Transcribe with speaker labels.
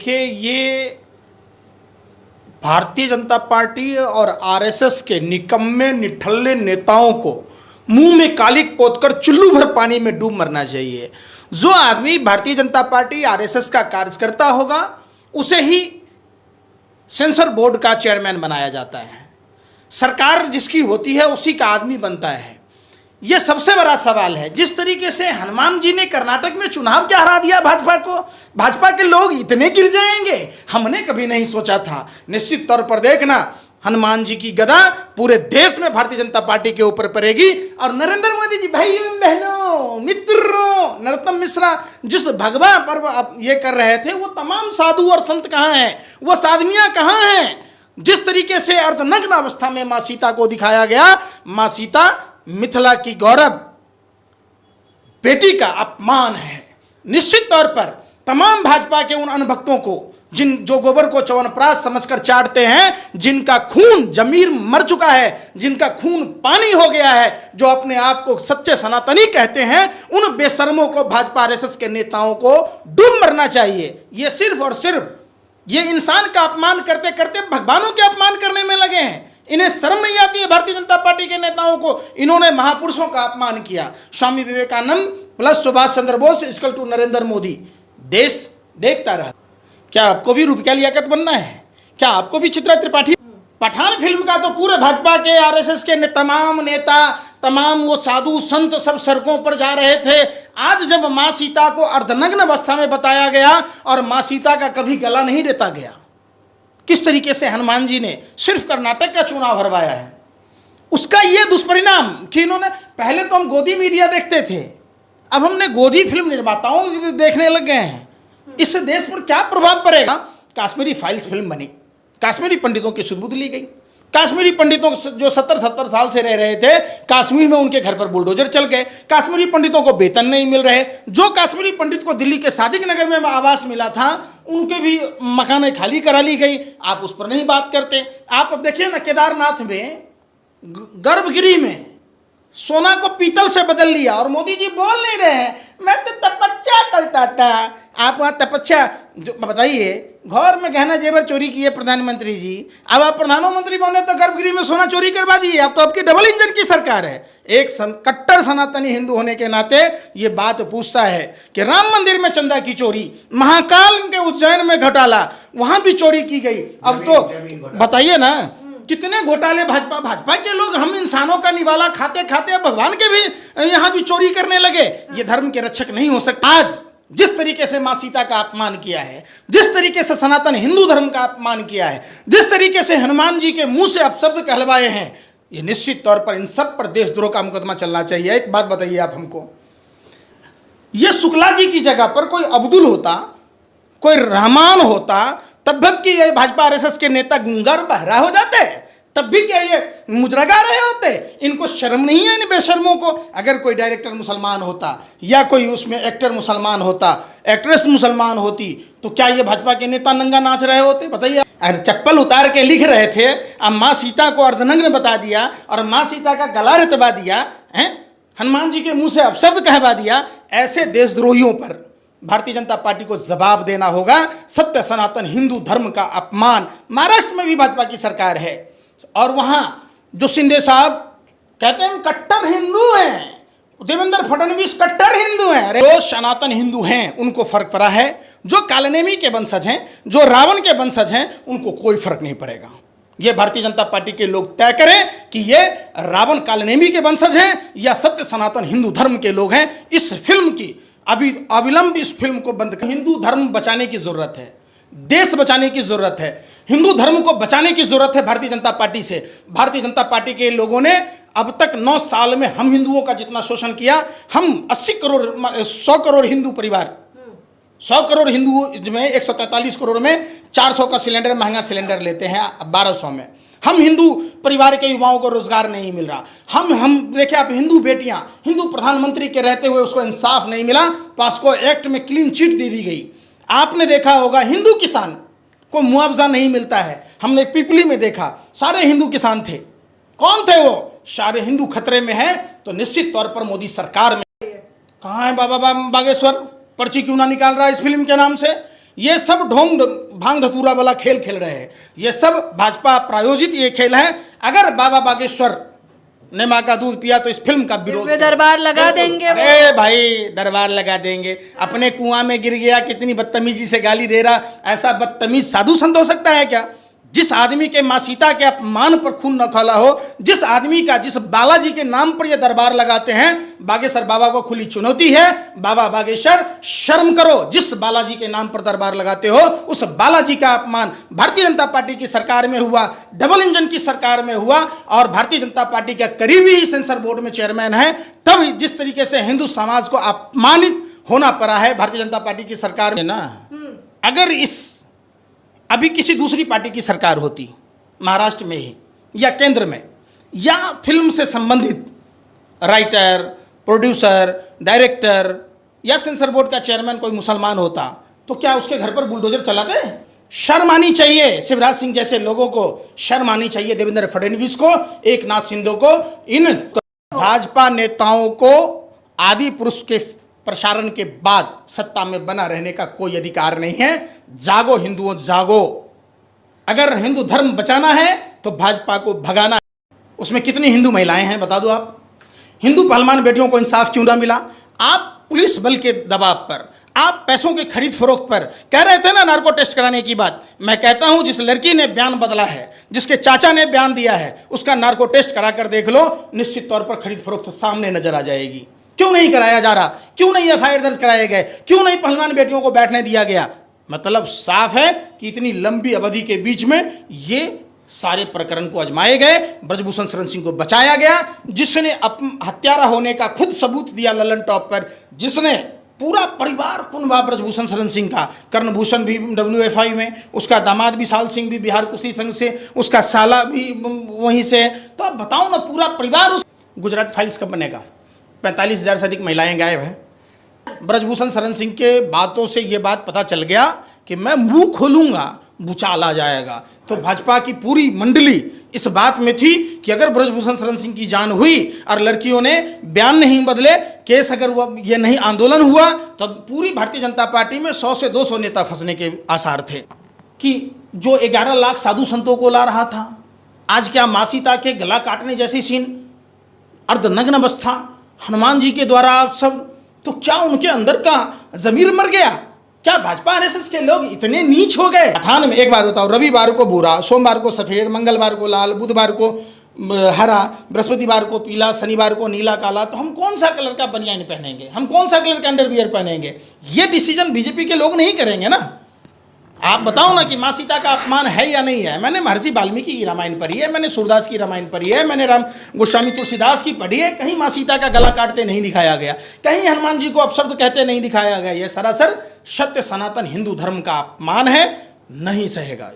Speaker 1: देखिए, ये भारतीय जनता पार्टी और आरएसएस के निकम्मे निठल्ले नेताओं को मुंह में कालिक पोतकर चुल्लू भर पानी में डूब मरना चाहिए। जो आदमी भारतीय जनता पार्टी आरएसएस का कार्यकर्ता होगा उसे ही सेंसर बोर्ड का चेयरमैन बनाया जाता है। सरकार जिसकी होती है उसी का आदमी बनता है। यह सबसे बड़ा सवाल है। जिस तरीके से हनुमान जी ने कर्नाटक में चुनाव क्या हरा दिया भाजपा को, भाजपा के लोग इतने गिर जाएंगे हमने कभी नहीं सोचा था। निश्चित तौर पर देखना, हनुमान जी की गदा पूरे देश में भारतीय जनता पार्टी के ऊपर पड़ेगी। और नरेंद्र मोदी जी, भाइयों बहनों मित्रों, नरोत्तम मिश्रा जिस भगवा पर्व आप ये कर रहे थे, वो तमाम साधु और संत कहाँ हैं, वो साधवियां कहाँ हैं? जिस तरीके से अर्धनग्न अवस्था में मां सीता को दिखाया गया, मां सीता मिथिला की गौरव बेटी का अपमान है। निश्चित तौर पर तमाम भाजपा के उन अनभक्तों को जो गोबर को च्यवनप्राश समझकर चाटते हैं, जिनका खून जमीर मर चुका है, जिनका खून पानी हो गया है, जो अपने आप को सच्चे सनातनी कहते हैं, उन बेशर्मों को भाजपा आरएसएस के नेताओं को डूब मरना चाहिए। ये सिर्फ और सिर्फ ये इंसान का अपमान करते करते भगवानों के अपमान करने में लगे हैं। इन्हें शर्म नहीं आती है भारतीय जनता पार्टी के नेताओं को? इन्होंने महापुरुषों का अपमान किया। Swami Vivekananda plus Subhash Chandra Bose equal to Narendra Modi. देश देखता रहा। क्या आपको भी रूपका लियाकत बनना है? क्या आपको भी चित्रा त्रिपाठी? पठान फिल्म का तो पूरे भाजपा के आरएसएस के तमाम नेता, तमाम वो साधु संत सब सड़कों पर जा रहे थे। आज जब मां सीता को अर्धनग्न अवस्था में बताया गया और मां सीता का कभी गला नहीं देता गया, किस तरीके से हनुमान जी ने सिर्फ कर्नाटक का चुनाव हरवाया है, उसका ये दुष्परिणाम कि इन्होंने, पहले तो हम गोदी मीडिया देखते थे, अब हमने गोदी फिल्म निर्माताओं देखने लग गए हैं। इससे देश पर क्या प्रभाव पड़ेगा? कश्मीरी फाइल्स फिल्म बनी, कश्मीरी पंडितों की सुध ली गई। कश्मीरी पंडितों जो 70-70 साल से रह रहे थे कश्मीर में, उनके घर पर बुलडोजर चल गए। कश्मीरी पंडितों को वेतन नहीं मिल रहे। जो कश्मीरी पंडित को दिल्ली के सादिक नगर में आवास मिला था, उनके भी मकानें खाली करा ली गई। आप उस पर नहीं बात करते। आप अब देखिए ना, केदारनाथ में गर्भगृह में सोना को पीतल से बदल लिया और मोदी जी बोल नहीं रहे हैं, मैं तो तपस्या करता था। आप वहाँ तपस्या, जो बताइए, घर में गहना जेवर चोरी किए प्रधानमंत्री जी, अब आप प्रधानमंत्री बने तो गर्भगृह में सोना चोरी करवा दिए। अब तो आपकी डबल इंजन की सरकार है। एक कट्टर सनातनी हिंदू होने के नाते ये बात पूछता है कि राम मंदिर में चंदा की चोरी, महाकाल के उज्जैन में घोटाला, वहां भी चोरी की गई। अब तो बताइए ना, कितने घोटाले भाजपा के लोग, हम इंसानों का निवाला खाते खाते भगवान के भी यहां भी चोरी करने लगे। ये धर्म के रक्षक नहीं हो सकता। आज जिस तरीके से मां सीता का अपमान किया है, जिस तरीके से सनातन हिंदू धर्म का अपमान किया है, जिस तरीके से हनुमान जी के मुंह से अपशब्द कहलवाए हैं, ये निश्चित तौर पर इन सब पर देशद्रोह का मुकदमा चलना चाहिए। एक बात बताइए आप हमको, ये शुक्ला जी की जगह पर कोई अब्दुल होता, कोई रहमान होता, तब भी ये भाजपा आरएसएस के नेता गुंगार बहरा हो जाते, तब भी क्या ये मुजरगा रहे होते? इनको शर्म नहीं है इन बेशर्मों को? अगर कोई डायरेक्टर मुसलमान होता या कोई उसमें एक्टर मुसलमान होता, एक्ट्रेस मुसलमान होती, तो क्या ये भाजपा के नेता नंगा नाच रहे होते? बताइए। अरे चप्पल उतार के लिख रहे थे, अब माँ सीता को अर्धनग्न बता दिया और माँ सीता का गला रेतवा दिया है, हनुमान जी के मुंह से अपशब्द कहवा दिया। ऐसे देशद्रोहियों पर भारतीय जनता पार्टी को जवाब देना होगा। सत्य सनातन हिंदू धर्म का अपमान। महाराष्ट्र में भी भाजपा की सरकार है और वहां जो शिंदे साहब कहते हैं हम कट्टर हिंदू हैं, देवेंद्र फडणवीस कट्टर हिंदू हैं। अरे जो सनातन हिंदू हैं उनको फर्क पड़ा है, जो कालनेमी के वंशज हैं, जो रावण के वंशज हैं, उनको कोई फर्क नहीं पड़ेगा। ये भारतीय जनता पार्टी के लोग तय करें कि ये रावण कालनेमी के वंशज हैं या सत्य सनातन हिंदू धर्म के लोग हैं। इस फिल्म की अविलंब इस फिल्म को बंद कर। हिंदू धर्म बचाने की जरूरत है, देश बचाने की जरूरत है, हिंदू धर्म को बचाने की जरूरत है भारतीय जनता पार्टी से। भारतीय जनता पार्टी के लोगों ने अब तक 9 साल में हम हिंदुओं का जितना शोषण किया, हम 80 करोड़ 100 करोड़ हिंदू परिवार, 100 करोड़ हिंदू में 143 करोड़ में 400 का सिलेंडर, महंगा सिलेंडर लेते हैं 1200 में। हम हिंदू परिवार के युवाओं को रोजगार नहीं मिल रहा। हम देखिए, आप हिंदू बेटियां, हिंदू प्रधानमंत्री के रहते हुए उसको इंसाफ नहीं मिला। पास्को एक्ट में क्लीन चिट दे दी गई। आपने देखा होगा हिंदू किसान को मुआवजा नहीं मिलता है। हमने पिपली में देखा, सारे हिंदू किसान थे। कौन थे वो? सारे हिंदू खतरे में है। तो निश्चित तौर पर मोदी सरकार में कहाँ है बाबा बागेश्वर? पर्ची क्यों ना निकाल रहा है इस फिल्म के नाम से? ये सब ढोंग भांग धतूरा वाला खेल खेल रहे हैं। ये सब भाजपा प्रायोजित ये खेल है। अगर बाबा बागेश्वर ने माँ का दूध पिया तो इस फिल्म का विरोध
Speaker 2: दरबार लगा देंगे।
Speaker 1: अरे भाई दरबार लगा देंगे। अपने कुआं में गिर गया, कितनी बदतमीजी से गाली दे रहा। ऐसा बदतमीज साधु संत हो सकता है क्या? जिस आदमी के माँ सीता के अपमान पर खून न खौला हो, जिस आदमी का, जिस बालाजी के नाम पर ये दरबार लगाते हैं, बागेश्वर बाबा को खुली चुनौती है। बाबा बागेश्वर शर्म करो। जिस बालाजी के नाम पर दरबार लगाते हो, उस बालाजी का अपमान भारतीय जनता पार्टी की सरकार में हुआ, डबल इंजन की सरकार में हुआ, और भारतीय जनता पार्टी का करीबी ही सेंसर बोर्ड में चेयरमैन है। तब जिस तरीके से हिंदू समाज को अपमानित होना पड़ा है भारतीय जनता पार्टी की सरकार में ना, अगर इस अभी किसी दूसरी पार्टी की सरकार होती, महाराष्ट्र में ही या केंद्र में, या फिल्म से संबंधित राइटर, प्रोड्यूसर, डायरेक्टर या सेंसर बोर्ड का चेयरमैन कोई मुसलमान होता, तो क्या उसके घर पर बुलडोजर चलाते? शर्म आनी चाहिए शिवराज सिंह जैसे लोगों को, शर्म आनी चाहिए देवेंद्र फडणवीस को, एकनाथ शिंदे को। इन भाजपा नेताओं को आदि पुरुष के प्रसारण के बाद सत्ता में बना रहने का कोई अधिकार नहीं है। जागो हिंदुओं, जागो। अगर हिंदू धर्म बचाना है तो भाजपा को भगाना है। उसमें कितनी हिंदू महिलाएं हैं बता दो आप? हिंदू पहलवान बेटियों को इंसाफ क्यों ना मिला? आप पुलिस बल के दबाव पर, आप पैसों के खरीद फरोख्त पर कह रहे थे ना नार्को टेस्ट कराने की बात। मैं कहता हूं जिस लड़की ने बयान बदला है, जिसके चाचा ने बयान दिया है, उसका नार्को टेस्ट करा कर देख लो, निश्चित तौर पर खरीद फरोख्त सामने नजर आ जाएगी। क्यों नहीं कराया जा रहा? क्यों नहीं एफआईआर दर्ज कराए गए? क्यों नहीं पहलवान बेटियों को बैठने दिया गया? मतलब साफ है कि इतनी लंबी अवधि के बीच में ये सारे प्रकरण को आजमाए गए, ब्रजभूषण शरण सिंह को बचाया गया, जिसने हत्यारा होने का खुद सबूत दिया ललन टॉप पर, जिसने पूरा परिवार कुनबा ब्रजभूषण शरण सिंह का, कर्णभूषण भी WFI में, उसका दामाद विशाल सिंह भी बिहार कुश्ती संघ से, उसका साला भी वहीं से। तो आप बताओ ना, पूरा परिवार उस गुजरात फाइल्स कब बनेगा? 45,000 से अधिक महिलाएं गायब हैं। ब्रजभूषण शरण सिंह के बातों से ये बात पता चल गया कि मैं मुंह खोलूंगा भूचाल आ जाएगा। तो भाजपा की पूरी मंडली इस बात में थी कि अगर ब्रजभूषण शरण सिंह की जान हुई और लड़कियों ने बयान नहीं बदले, केस अगर वो ये नहीं आंदोलन हुआ, तो पूरी भारतीय जनता पार्टी में 100 से 200 नेता फंसने के आसार थे। कि जो 11 लाख साधु संतों को ला रहा था, आज क्या माँ सीता के गला काटने जैसी सीन, अर्धनग्न अवस्था हनुमान जी के द्वारा आप सब, तो क्या उनके अंदर का जमीर मर गया? क्या भाजपा आरएसएस के लोग इतने नीच हो गए? पठान में एक बात बताओ, रविवार को भूरा, सोमवार को सफेद, मंगलवार को लाल, बुधवार को हरा, बृहस्पतिवार को पीला, शनिवार को नीला काला, तो हम कौन सा कलर का बनियान पहनेंगे? हम कौन सा कलर का अंडरवियर पहनेंगे? ये डिसीजन बीजेपी के लोग नहीं करेंगे ना। आप बताओ ना कि माँ सीता का अपमान है या नहीं है? मैंने महर्षि वाल्मीकि की रामायण पढ़ी है, मैंने सूरदास की रामायण पढ़ी है, मैंने राम गोस्वामी तुलसीदास की पढ़ी है। कहीं माँ सीता का गला काटते नहीं दिखाया गया, कहीं हनुमान जी को अपशब्द कहते नहीं दिखाया गया। यह सरासर सत्य सनातन हिंदू धर्म का अपमान है, नहीं सहेगा।